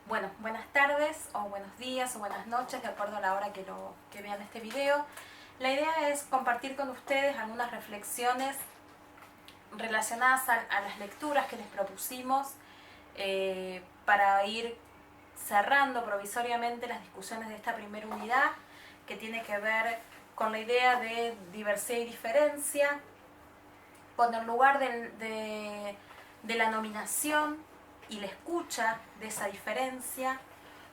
Bueno, buenas tardes o buenos días o buenas noches, de acuerdo a la hora que vean este video. La idea es compartir con ustedes algunas reflexiones relacionadas a las lecturas que les propusimos para ir cerrando provisoriamente las discusiones de esta primera unidad, que tiene que ver con la idea de diversidad y diferencia, con el lugar de la nominación y la escucha de esa diferencia,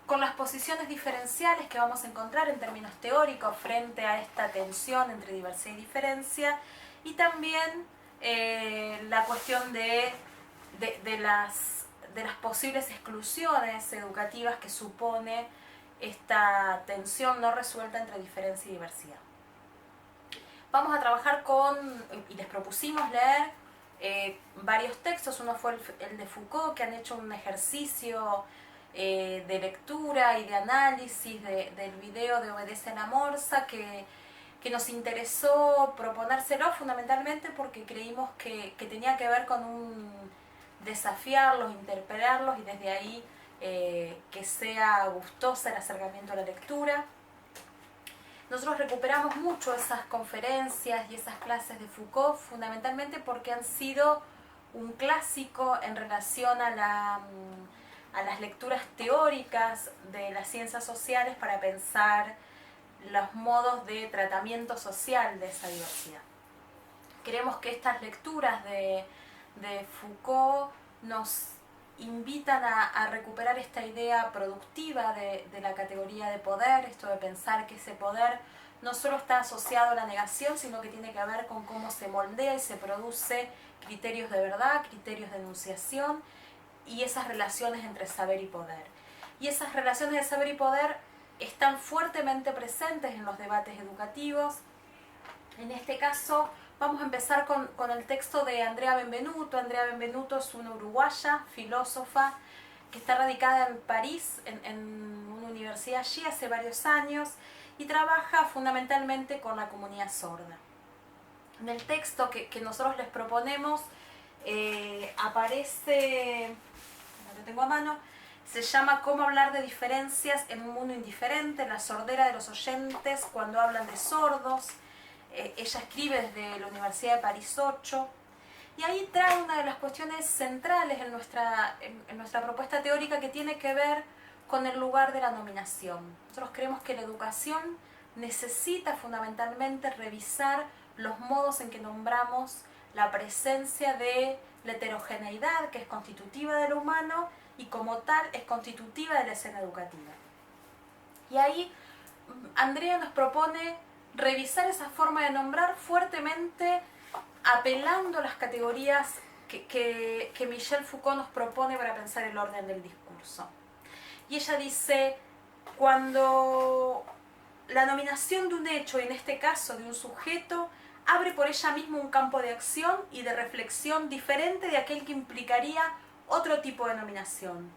con las posiciones diferenciales que vamos a encontrar en términos teóricos frente a esta tensión entre diversidad y diferencia, y también la cuestión de las posibles exclusiones educativas que supone esta tensión no resuelta entre diferencia y diversidad. Vamos a trabajar y les propusimos leer varios textos. Uno fue el de Foucault, que han hecho un ejercicio de lectura y de análisis del video de Obedece la Morsa, que nos interesó proponérselo fundamentalmente porque creímos que tenía que ver con desafiarlos, interpelarlos, y desde ahí que sea gustosa el acercamiento a la lectura. Nosotros recuperamos mucho esas conferencias y esas clases de Foucault, fundamentalmente porque han sido un clásico en relación a las lecturas teóricas de las ciencias sociales para pensar los modos de tratamiento social de esa diversidad. Creemos que estas lecturas de Foucault nos invitan a recuperar esta idea productiva de la categoría de poder, esto de pensar que ese poder no solo está asociado a la negación, sino que tiene que ver con cómo se moldea y se produce criterios de verdad, criterios de enunciación y esas relaciones entre saber y poder. Y esas relaciones de saber y poder están fuertemente presentes en los debates educativos. En este caso vamos a empezar con el texto de Andrea Benvenuto. Andrea Benvenuto es una uruguaya, filósofa, que está radicada en París, en una universidad allí hace varios años, y trabaja fundamentalmente con la comunidad sorda. En el texto que nosotros les proponemos aparece, lo tengo a mano, se llama Cómo hablar de diferencias en un mundo indiferente, la sordera de los oyentes cuando hablan de sordos. Ella escribe desde la Universidad de París 8, y ahí trae una de las cuestiones centrales en nuestra propuesta teórica, que tiene que ver con el lugar de la nominación. Nosotros creemos que la educación necesita fundamentalmente revisar los modos en que nombramos la presencia de la heterogeneidad, que es constitutiva de lo humano y como tal es constitutiva de la escena educativa. Y ahí Andrea nos propone revisar esa forma de nombrar fuertemente, apelando a las categorías que Michel Foucault nos propone para pensar el orden del discurso. Y ella dice, cuando la nominación de un hecho, y en este caso de un sujeto, abre por ella misma un campo de acción y de reflexión diferente de aquel que implicaría otro tipo de nominación.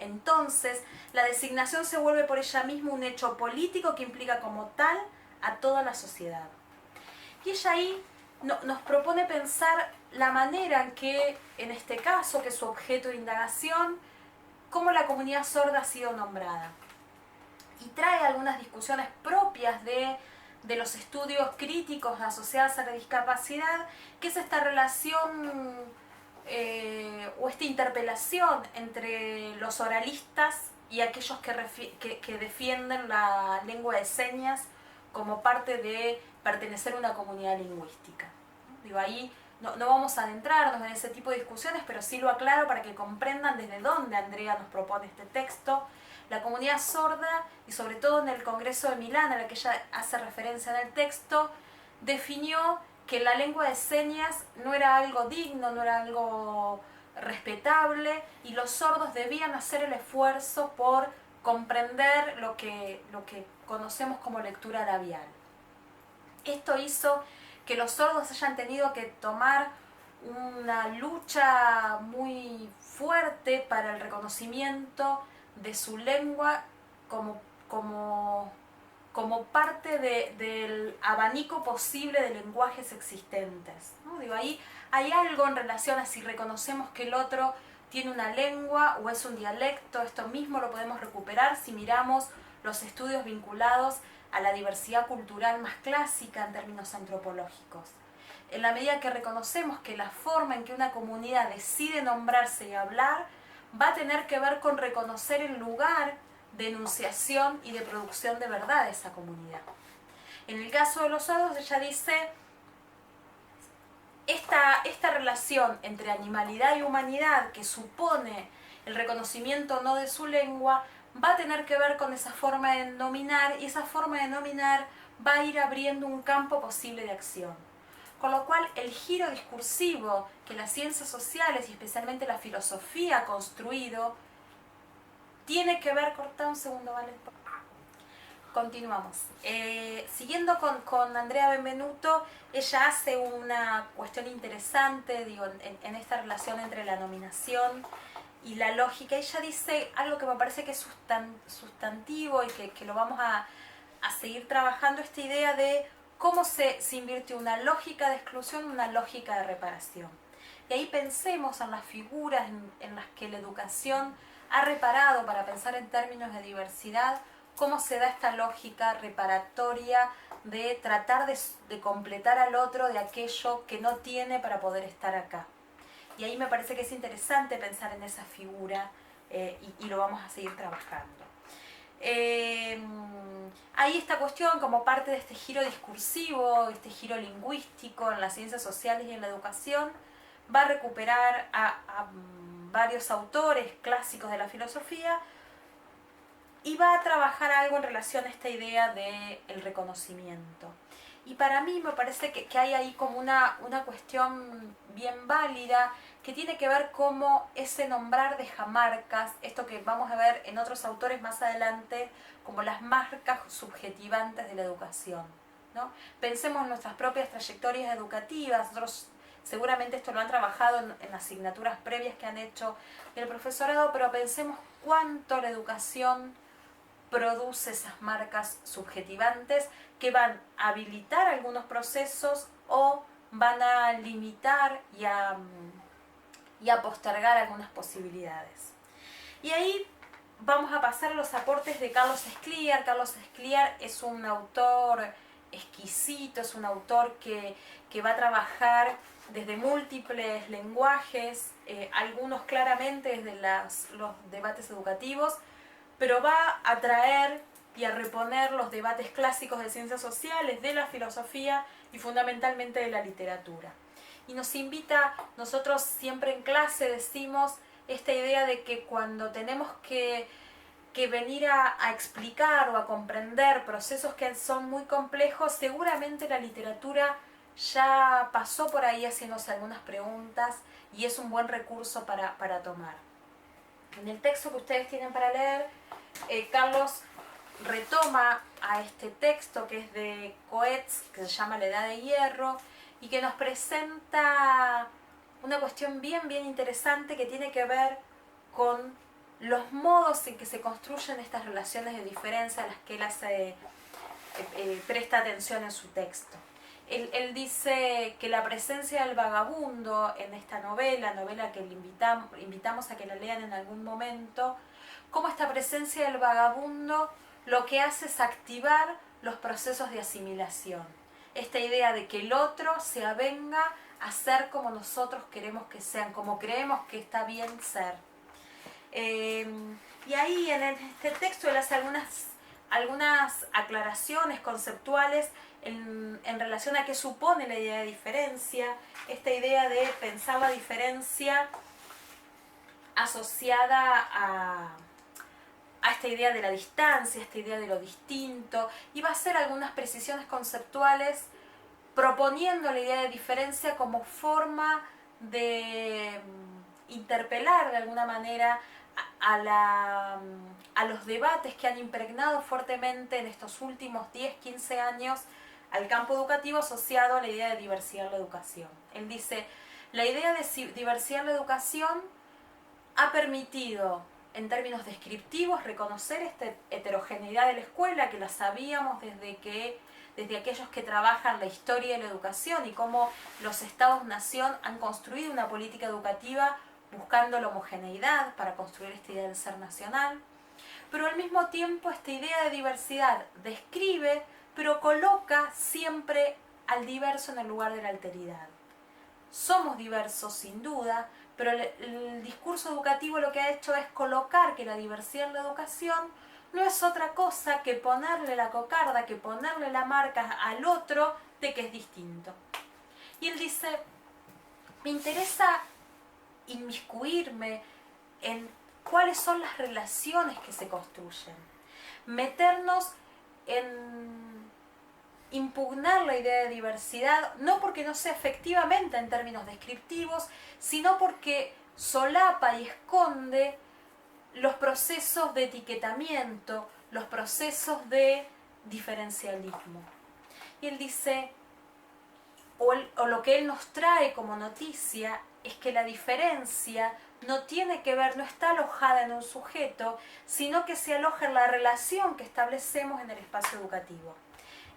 Entonces, la designación se vuelve por ella misma un hecho político que implica como tal a toda la sociedad. Y ella ahí nos propone pensar la manera en que, en este caso, que es su objeto de indagación, cómo la comunidad sorda ha sido nombrada. Y trae algunas discusiones propias de los estudios críticos asociados a la discapacidad, que es esta relación o esta interpelación entre los oralistas y aquellos que defienden la lengua de señas como parte de pertenecer a una comunidad lingüística. Digo, ahí no vamos a adentrarnos en ese tipo de discusiones, pero sí lo aclaro para que comprendan desde dónde Andrea nos propone este texto. La comunidad sorda, y sobre todo en el Congreso de Milán, a la que ella hace referencia en el texto, definió que la lengua de señas no era algo digno, no era algo respetable, y los sordos debían hacer el esfuerzo por comprender lo que conocemos como lectura labial. Esto hizo que los sordos hayan tenido que tomar una lucha muy fuerte para el reconocimiento de su lengua como parte del abanico posible de lenguajes existentes, ¿no? Digo, ahí hay algo en relación a si reconocemos que el otro tiene una lengua o es un dialecto. Esto mismo lo podemos recuperar si miramos los estudios vinculados a la diversidad cultural más clásica en términos antropológicos. En la medida que reconocemos que la forma en que una comunidad decide nombrarse y hablar va a tener que ver con reconocer el lugar de enunciación y de producción de verdad de esa comunidad. En el caso de los sordos, ella dice, esta relación entre animalidad y humanidad que supone el reconocimiento no de su lengua va a tener que ver con esa forma de nominar, y esa forma de nominar va a ir abriendo un campo posible de acción. Con lo cual, el giro discursivo que las ciencias sociales y especialmente la filosofía ha construido tiene que ver... Corta un segundo, ¿vale? Continuamos. Siguiendo con Andrea Benvenuto, ella hace una cuestión interesante, digo, en esta relación entre la nominación y la lógica. Ella dice algo que me parece que es sustantivo y que lo vamos a seguir trabajando, esta idea de cómo se invierte una lógica de exclusión en una lógica de reparación. Y ahí pensemos en las figuras en las que la educación ha reparado, para pensar en términos de diversidad, cómo se da esta lógica reparatoria de tratar de completar al otro de aquello que no tiene para poder estar acá. Y ahí me parece que es interesante pensar en esa figura y lo vamos a seguir trabajando. Ahí esta cuestión, como parte de este giro discursivo, este giro lingüístico en las ciencias sociales y en la educación, va a recuperar a varios autores clásicos de la filosofía y va a trabajar algo en relación a esta idea del reconocimiento. Y para mí me parece que hay ahí como una cuestión bien válida que tiene que ver cómo ese nombrar deja marcas, esto que vamos a ver en otros autores más adelante, como las marcas subjetivantes de la educación, ¿no? Pensemos en nuestras propias trayectorias educativas. Nosotros seguramente esto lo han trabajado en asignaturas previas que han hecho el profesorado, pero pensemos cuánto la educación produce esas marcas subjetivantes que van a habilitar algunos procesos o van a limitar y a postergar algunas posibilidades. Y ahí vamos a pasar a los aportes de Carlos Escliar. Carlos Escliar es un autor exquisito, es un autor que va a trabajar desde múltiples lenguajes, algunos claramente desde los debates educativos, pero va a traer y a reponer los debates clásicos de ciencias sociales, de la filosofía y fundamentalmente de la literatura. Y nos invita, nosotros siempre en clase decimos esta idea de que cuando tenemos que venir a explicar o a comprender procesos que son muy complejos, seguramente la literatura ya pasó por ahí haciéndose algunas preguntas y es un buen recurso para tomar. En el texto que ustedes tienen para leer, Carlos retoma a este texto que es de Coetz, que se llama La Edad de Hierro, y que nos presenta una cuestión bien interesante que tiene que ver con los modos en que se construyen estas relaciones de diferencia a las que él presta atención en su texto. Él dice que la presencia del vagabundo en esta novela que le invitamos a que la lean en algún momento, cómo esta presencia del vagabundo lo que hace es activar los procesos de asimilación. Esta idea de que el otro se avenga a ser como nosotros queremos que sean, como creemos que está bien ser. Y ahí en este texto él hace algunas aclaraciones conceptuales en relación a qué supone la idea de diferencia, esta idea de pensar la diferencia asociada a esta idea de la distancia, esta idea de lo distinto, y va a hacer algunas precisiones conceptuales proponiendo la idea de diferencia como forma de interpelar de alguna manera a los debates que han impregnado fuertemente en estos últimos 10-15 años al campo educativo asociado a la idea de diversidad en la educación. Él dice, la idea de diversidad en la educación ha permitido, en términos descriptivos, reconocer esta heterogeneidad de la escuela, que la sabíamos desde aquellos que trabajan la historia de la educación y cómo los estados-nación han construido una política educativa buscando la homogeneidad para construir esta idea del ser nacional, pero al mismo tiempo esta idea de diversidad describe, pero coloca siempre al diverso en el lugar de la alteridad. Somos diversos sin duda, pero el discurso educativo lo que ha hecho es colocar que la diversidad en la educación no es otra cosa que ponerle la cocarda, que ponerle la marca al otro de que es distinto. Y él dice, me interesa inmiscuirme en cuáles son las relaciones que se construyen, meternos en impugnar la idea de diversidad, no porque no sea efectivamente en términos descriptivos, sino porque solapa y esconde los procesos de etiquetamiento, los procesos de diferencialismo. Y él dice, o lo que él nos trae como noticia, es que la diferencia no tiene que ver, no está alojada en un sujeto, sino que se aloja en la relación que establecemos en el espacio educativo.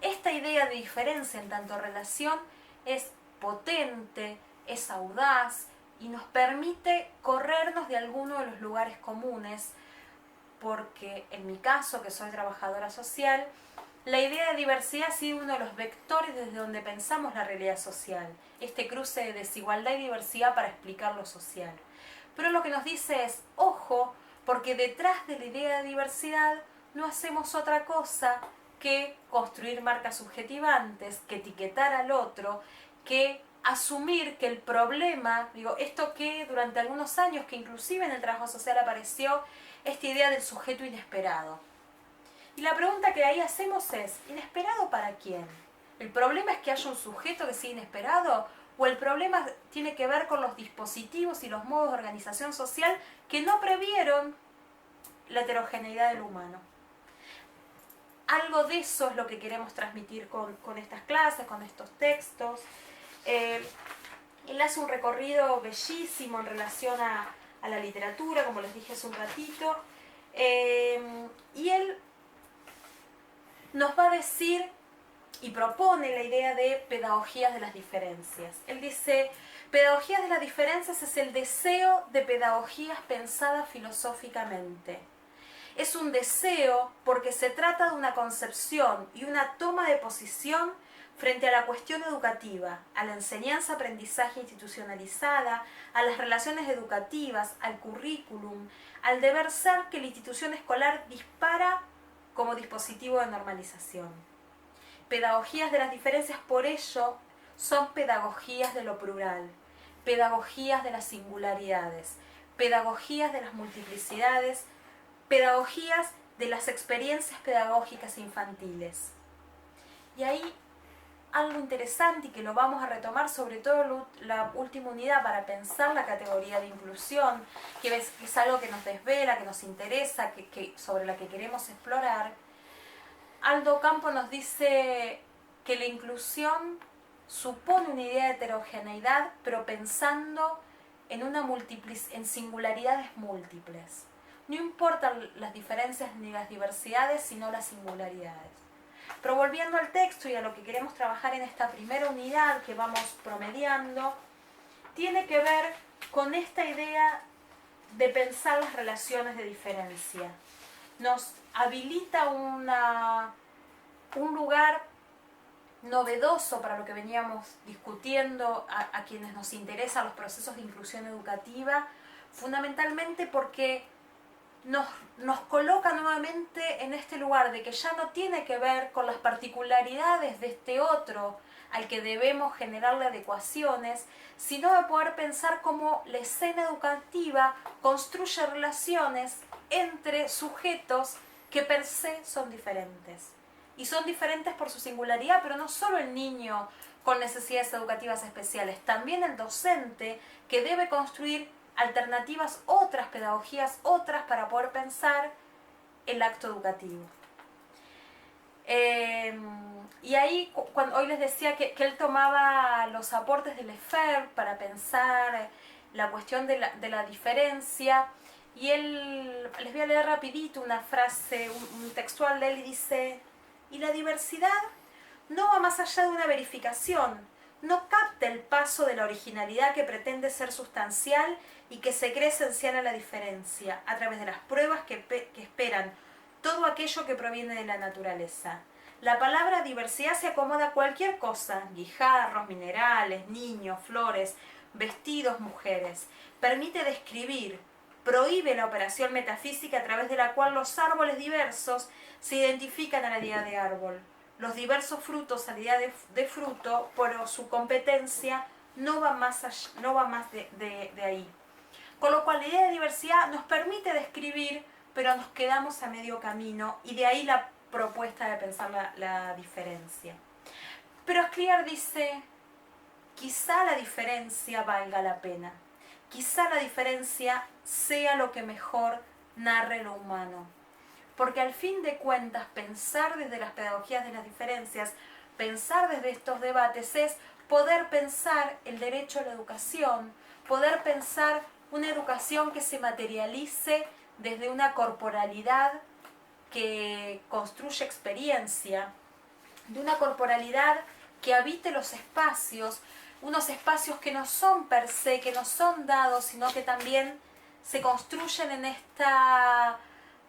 Esta idea de diferencia en tanto relación es potente, es audaz y nos permite corrernos de alguno de los lugares comunes, porque en mi caso, que soy trabajadora social, la idea de diversidad ha sido uno de los vectores desde donde pensamos la realidad social, este cruce de desigualdad y diversidad para explicar lo social. Pero lo que nos dice es, ojo, porque detrás de la idea de diversidad no hacemos otra cosa que construir marcas subjetivantes, que etiquetar al otro, que asumir que el problema, esto que durante algunos años, que inclusive en el trabajo social apareció, esta idea del sujeto inesperado. Y la pregunta que ahí hacemos es, ¿inesperado para quién? ¿El problema es que haya un sujeto que sea inesperado? ¿O el problema tiene que ver con los dispositivos y los modos de organización social que no previeron la heterogeneidad del humano? Algo de eso es lo que queremos transmitir con estas clases, con estos textos. Él hace un recorrido bellísimo en relación a la literatura, como les dije hace un ratito, y él nos va a decir y propone la idea de pedagogías de las diferencias. Él dice, pedagogías de las diferencias es el deseo de pedagogías pensadas filosóficamente. Es un deseo porque se trata de una concepción y una toma de posición frente a la cuestión educativa, a la enseñanza-aprendizaje institucionalizada, a las relaciones educativas, al currículum, al deber ser que la institución escolar dispara como dispositivo de normalización. Pedagogías de las diferencias, por ello, son pedagogías de lo plural, pedagogías de las singularidades, pedagogías de las multiplicidades, pedagogías de las experiencias pedagógicas infantiles. Y ahí algo interesante y que lo vamos a retomar, sobre todo la última unidad, para pensar la categoría de inclusión, que es algo que nos desvela, que nos interesa, sobre la que queremos explorar. Aldo Campo nos dice que la inclusión supone una idea de heterogeneidad, pero pensando en singularidades múltiples. No importan las diferencias ni las diversidades, sino las singularidades. Pero volviendo al texto y a lo que queremos trabajar en esta primera unidad que vamos promediando, tiene que ver con esta idea de pensar las relaciones de diferencia. Nos habilita un lugar novedoso para lo que veníamos discutiendo a quienes nos interesan los procesos de inclusión educativa, fundamentalmente porque nos coloca nuevamente en este lugar de que ya no tiene que ver con las particularidades de este otro al que debemos generarle adecuaciones, sino de poder pensar cómo la escena educativa construye relaciones entre sujetos que per se son diferentes. Y son diferentes por su singularidad, pero no solo el niño con necesidades educativas especiales, también el docente que debe construir alternativas, otras pedagogías, otras para poder pensar el acto educativo. Y ahí, hoy les decía que él tomaba los aportes de Lefebvre para pensar la cuestión de la diferencia, y él, les voy a leer rapidito una frase, un textual de él, y dice: y la diversidad no va más allá de una verificación, no capta el paso de la originalidad que pretende ser sustancial y que se cree esencial a la diferencia, a través de las pruebas que esperan todo aquello que proviene de la naturaleza. La palabra diversidad se acomoda a cualquier cosa: guijarros, minerales, niños, flores, vestidos, mujeres. Permite describir, prohíbe la operación metafísica a través de la cual los árboles diversos se identifican a la idea de árbol. Los diversos frutos a la idea de fruto, por su competencia, no va más de ahí. Con lo cual la idea de diversidad nos permite describir, pero nos quedamos a medio camino, y de ahí la propuesta de pensar la diferencia. Pero Scliar dice, quizá la diferencia valga la pena, quizá la diferencia sea lo que mejor narre lo humano. Porque al fin de cuentas, pensar desde las pedagogías de las diferencias, pensar desde estos debates, es poder pensar el derecho a la educación, poder pensar una educación que se materialice desde una corporalidad que construye experiencia, de una corporalidad que habite los espacios, unos espacios que no son per se, que no son dados, sino que también se construyen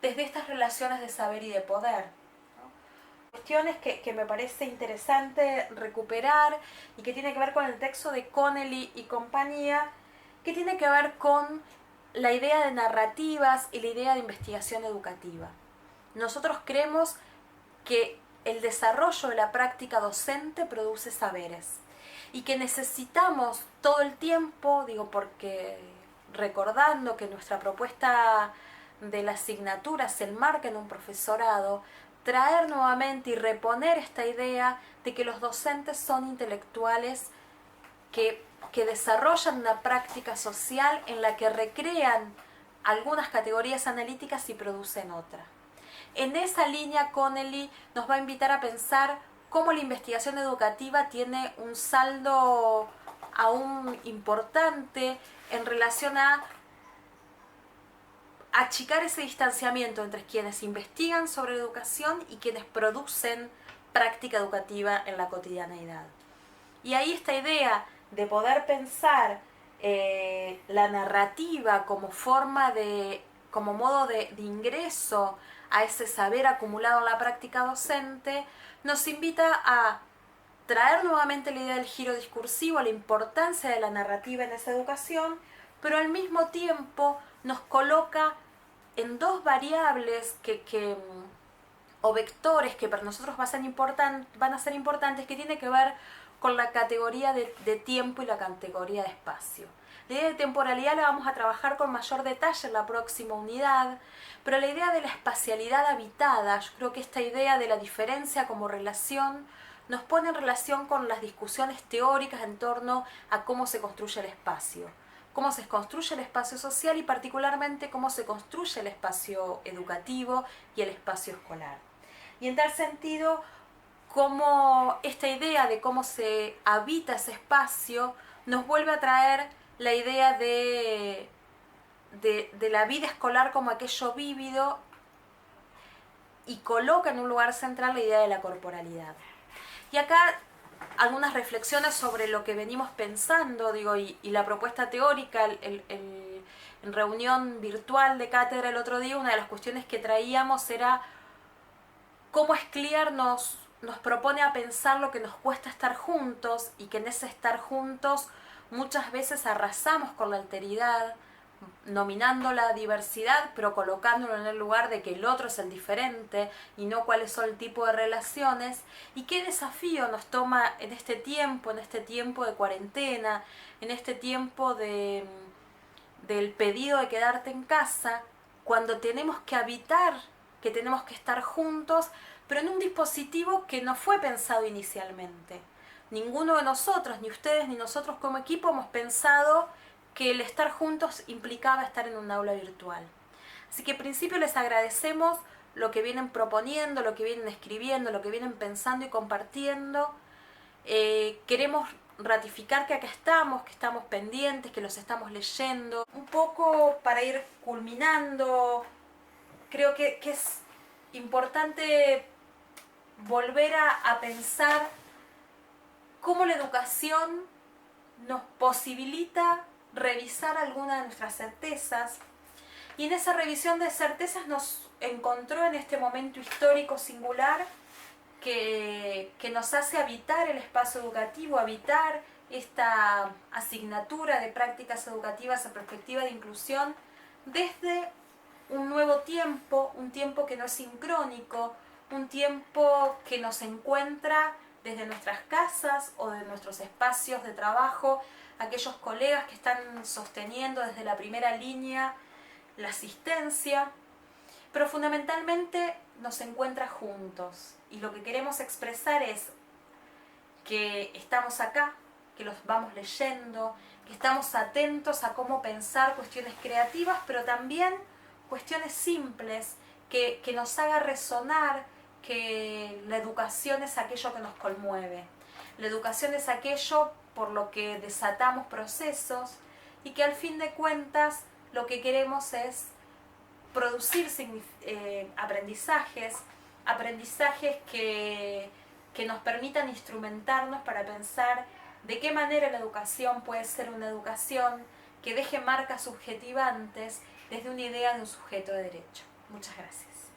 desde estas relaciones de saber y de poder. Cuestiones que me parece interesante recuperar y que tiene que ver con el texto de Connelly y compañía, que tiene que ver con la idea de narrativas y la idea de investigación educativa. Nosotros creemos que el desarrollo de la práctica docente produce saberes y que necesitamos todo el tiempo, porque recordando que nuestra propuesta de la asignatura se enmarca en un profesorado, traer nuevamente y reponer esta idea de que los docentes son intelectuales que desarrollan una práctica social en la que recrean algunas categorías analíticas y producen otras. En esa línea, Connelly nos va a invitar a pensar cómo la investigación educativa tiene un saldo aún importante en relación a achicar ese distanciamiento entre quienes investigan sobre educación y quienes producen práctica educativa en la cotidianeidad. Y ahí esta idea de poder pensar la narrativa como como modo de ingreso a ese saber acumulado en la práctica docente, nos invita a traer nuevamente la idea del giro discursivo, la importancia de la narrativa en esa educación, pero al mismo tiempo nos coloca en dos variables o vectores que para nosotros van a ser importantes, que tiene que ver con la categoría de tiempo y la categoría de espacio. La idea de temporalidad la vamos a trabajar con mayor detalle en la próxima unidad, pero la idea de la espacialidad habitada, yo creo que esta idea de la diferencia como relación nos pone en relación con las discusiones teóricas en torno a cómo se construye el espacio, cómo se construye el espacio social y particularmente cómo se construye el espacio educativo y el espacio escolar. Y en tal sentido, cómo esta idea de cómo se habita ese espacio nos vuelve a traer la idea de la vida escolar como aquello vívido y coloca en un lugar central la idea de la corporalidad. Y acá algunas reflexiones sobre lo que venimos pensando, y la propuesta teórica, en reunión virtual de cátedra el otro día, una de las cuestiones que traíamos era cómo Scliar nos propone a pensar lo que nos cuesta estar juntos, y que en ese estar juntos muchas veces arrasamos con la alteridad, nominando la diversidad, pero colocándolo en el lugar de que el otro es el diferente y no cuáles son el tipo de relaciones. Y qué desafío nos toma en este tiempo de cuarentena, en este tiempo del pedido de quedarte en casa, cuando tenemos que habitar, que tenemos que estar juntos, pero en un dispositivo que no fue pensado inicialmente. Ninguno de nosotros, ni ustedes ni nosotros como equipo, hemos pensado que el estar juntos implicaba estar en un aula virtual. Así que en principio les agradecemos lo que vienen proponiendo, lo que vienen escribiendo, lo que vienen pensando y compartiendo. Queremos ratificar que acá estamos, que estamos pendientes, que los estamos leyendo. Un poco para ir culminando, creo que es importante volver a pensar cómo la educación nos posibilita revisar algunas de nuestras certezas, y en esa revisión de certezas nos encontró en este momento histórico singular que nos hace habitar el espacio educativo, habitar esta asignatura de prácticas educativas a perspectiva de inclusión desde un nuevo tiempo, un tiempo que no es sincrónico, un tiempo que nos encuentra desde nuestras casas o de nuestros espacios de trabajo, aquellos colegas que están sosteniendo desde la primera línea la asistencia, pero fundamentalmente nos encuentra juntos, y lo que queremos expresar es que estamos acá, que los vamos leyendo, que estamos atentos a cómo pensar cuestiones creativas, pero también cuestiones simples que nos haga resonar que la educación es aquello que nos conmueve. La educación es aquello por lo que desatamos procesos, y que al fin de cuentas lo que queremos es producir aprendizajes que nos permitan instrumentarnos para pensar de qué manera la educación puede ser una educación que deje marcas subjetivantes desde una idea de un sujeto de derecho. Muchas gracias.